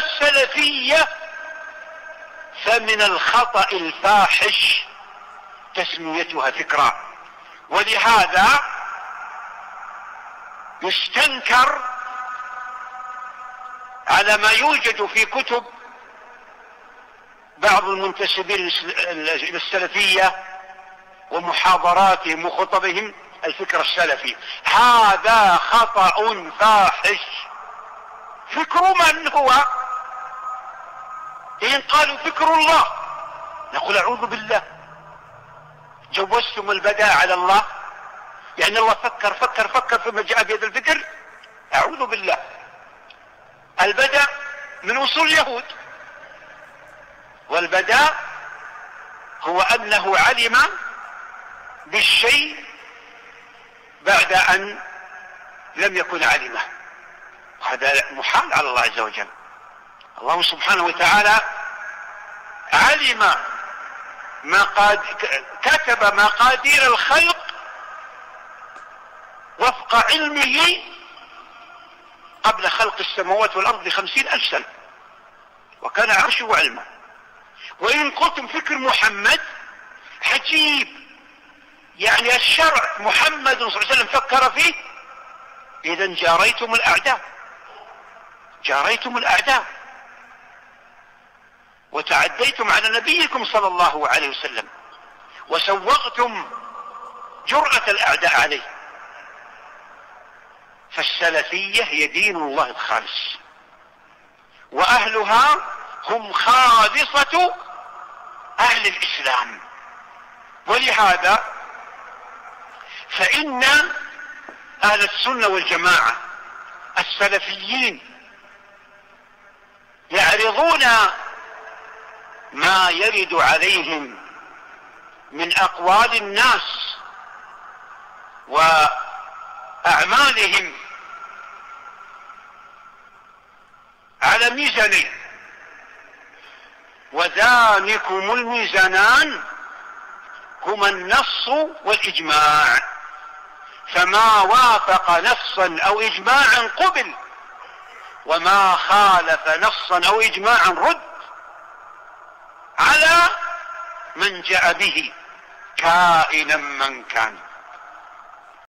السلفية فمن الخطأ الفاحش تسميتها فكرة، ولهذا يستنكر على ما يوجد في كتب بعض المنتسبين إلى السلفية ومحاضراتهم وخطبهم الفكر السلفي. هذا خطأ فاحش. فكر من هو؟ إن قالوا فكر الله نقول أعوذ بالله، جوزتم البداء على الله، يعني الله فكر ثم جاء بهذا الفكر؟ أعوذ بالله. البداء من أصول اليهود، والبداء هو أنه علم بالشيء بعد أن لم يكن علمه، هذا محال على الله عز وجل. الله سبحانه وتعالى علم كتب مقادير الخلق وفق علمه قبل خلق السماوات والأرض ب50,000 سنة، وكان عرشه علما. وإن قلتم فكر محمد حجيب، يعني الشرع محمد صلى الله عليه وسلم فكر فيه، إذا جاريتم الأعداء وتعديتم على نبيكم صلى الله عليه وسلم وسوغتم جرأة الأعداء عليه. فالسلفية هي دين الله الخالص، وأهلها هم خالصة أهل الإسلام. ولهذا فإن أهل السنة والجماعة السلفيين يعرضون ما يرد عليهم من أقوال الناس وأعمالهم على ميزانين، وذلكم الميزانان هما النص والإجماع، فما وافق نصا أو إجماعا قبل، وما خالف نصا أو إجماعا رد على من جاء به كائنا من كان.